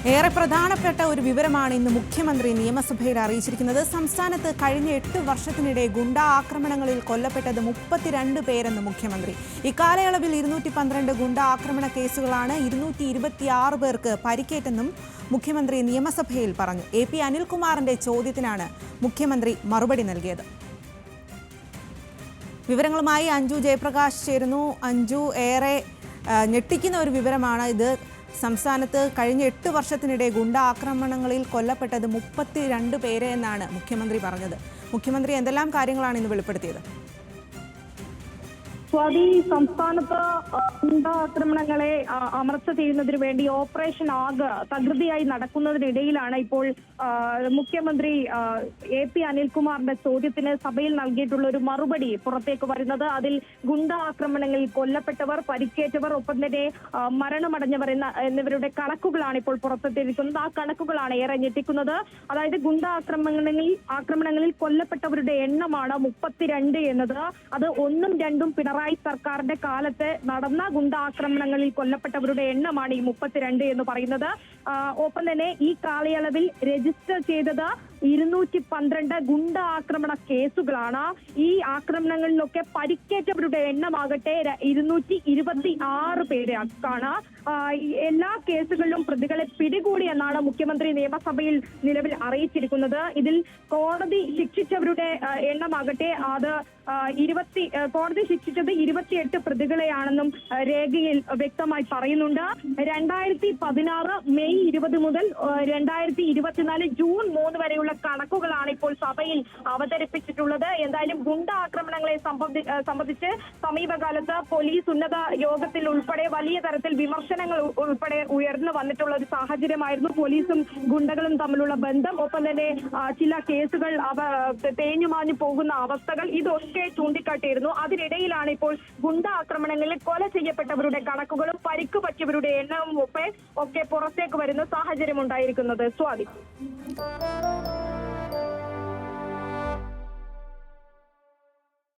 ഏറെ പ്രധാനപ്പെട്ട ഒരു വിവരമാണ് ഇന്ന് മുഖ്യമന്ത്രി നിയമസഭയിൽ അറിയിച്ചിരിക്കുന്നത്. സംസ്ഥാനത്ത് കഴിഞ്ഞ 8 വർഷത്തിനിടെ ഗുണ്ടാ ആക്രമണങ്ങളിൽ കൊല്ലപ്പെട്ടത് 32 പേരെന്ന് മുഖ്യമന്ത്രി. ഇക്കാലയളവിൽ 212 ഗുണ്ടാ ആക്രമണ കേസുകളാണ്. 226 പേർക്ക് പരിക്കേറ്റെന്നും മുഖ്യമന്ത്രി നിയമസഭയിൽ പറഞ്ഞു. AP അനിൽകുമാറിന്റെ ചോദ്യത്തിനാണ് മുഖ്യമന്ത്രി മറുപടി നൽകിയത്. വിവരങ്ങളുമായി അഞ്ജു ജയപ്രകാശ് ചേരുന്നു. അഞ്ജു, ഏറെ ഞെട്ടിക്കുന്ന ഒരു വിവരമാണ് ഇത്. സംസ്ഥാനത്ത് കഴിഞ്ഞ 8 വർഷത്തിനിടെ ഗുണ്ടാ ആക്രമണങ്ങളിൽ കൊല്ലപ്പെട്ടത് 32 പേരെ എന്നാണ് മുഖ്യമന്ത്രി പറഞ്ഞത്. മുഖ്യമന്ത്രി എന്തെല്ലാം കാര്യങ്ങളാണ് ഇന്ന് വെളിപ്പെടുത്തിയത്? സ്വാതി, സംസ്ഥാനത്ത് ഗുണ്ടാ ആക്രമണങ്ങളെ അമർച്ച ചെയ്യുന്നതിന് വേണ്ടി ഓപ്പറേഷൻ ആഗ് തകൃതിയായി നടക്കുന്നതിനിടയിലാണ് ഇപ്പോൾ മുഖ്യമന്ത്രി AP അനിൽകുമാറിന്റെ ചോദ്യത്തിന് സഭയിൽ നൽകിയിട്ടുള്ള ഒരു മറുപടി പുറത്തേക്ക് വരുന്നത്. അതിൽ ഗുണ്ടാ ആക്രമണങ്ങളിൽ കൊല്ലപ്പെട്ടവർ, പരിക്കേറ്റവർ, ഒപ്പം തന്നെ മരണമടഞ്ഞവർ എന്നിവരുടെ കണക്കുകളാണ് ഇപ്പോൾ പുറത്തെത്തിയിരിക്കുന്നത്. ആ കണക്കുകളാണ് ഏറെ ഞെട്ടിക്കുന്നത്. അതായത് ഗുണ്ടാ ആക്രമണങ്ങളിൽ കൊല്ലപ്പെട്ടവരുടെ എണ്ണമാണ് 32 എന്നത്. അത് 1ഉം 2ഉം പിണറായി സർക്കാരിന്റെ കാലത്ത് നടന്ന ഗുണ്ടാ ആക്രമണങ്ങളിൽ കൊല്ലപ്പെട്ടവരുടെ എണ്ണമാണ് ഈ 32 എന്ന് പറയുന്നത്. ഒപ്പം തന്നെ ഈ കാലയളവിൽ രജിസ്റ്റർ ചെയ്തത് 212 ഗുണ്ടാ ആക്രമണ കേസുകളാണ്. ഈ ആക്രമണങ്ങളിലൊക്കെ പരിക്കേറ്റവരുടെ എണ്ണമാകട്ടെ 226 പേരാണ്. എല്ലാ കേസുകളിലും പ്രതികളെ പിടികൂടി എന്നാണ് മുഖ്യമന്ത്രി നിയമസഭയിൽ നിലവിൽ അറിയിച്ചിരിക്കുന്നത്. ഇതിൽ കോടതി ശിക്ഷിച്ചവരുടെ എണ്ണമാകട്ടെ അത് കോടതി ശിക്ഷിച്ചത് 28 പ്രതികളെയാണെന്നും രേഖയിൽ വ്യക്തമായി പറയുന്നുണ്ട്. 2016 മെയ് 20 മുതൽ 2024 ജൂൺ 3 വരെയുള്ള കണക്കുകളാണ് ഇപ്പോൾ സഭയിൽ അവതരിപ്പിച്ചിട്ടുള്ളത്. എന്തായാലും ഗുണ്ടാ ആക്രമണങ്ങളെ സംബന്ധിച്ച് സമീപകാലത്ത് പോലീസ് ഉന്നത യോഗത്തിൽ ഉൾപ്പെടെ വലിയ തരത്തിൽ വിമർശനങ്ങൾ ഉൾപ്പെടെ ഉയർന്നു വന്നിട്ടുള്ള ഒരു സാഹചര്യമായിരുന്നു. പോലീസും ഗുണ്ടകളും തമ്മിലുള്ള ബന്ധം, ഒപ്പം തന്നെ ചില കേസുകൾ തേഞ്ഞുമാഞ്ഞു പോകുന്ന അവസ്ഥകൾ, ഇതൊക്കെ ചൂണ്ടിക്കാട്ടിയിരുന്നു. അതിനിടയിലാണ് ഇപ്പോൾ ഗുണ്ടാ ആക്രമണങ്ങളിൽ കൊല ചെയ്യപ്പെട്ടവരുടെ കണക്കുകളും പരിക്ക് പറ്റിയവരുടെ എണ്ണവും ഒക്കെ പുറത്തേക്ക് വരുന്ന സാഹചര്യം ഉണ്ടായിരിക്കുന്നത്. സ്വാതി.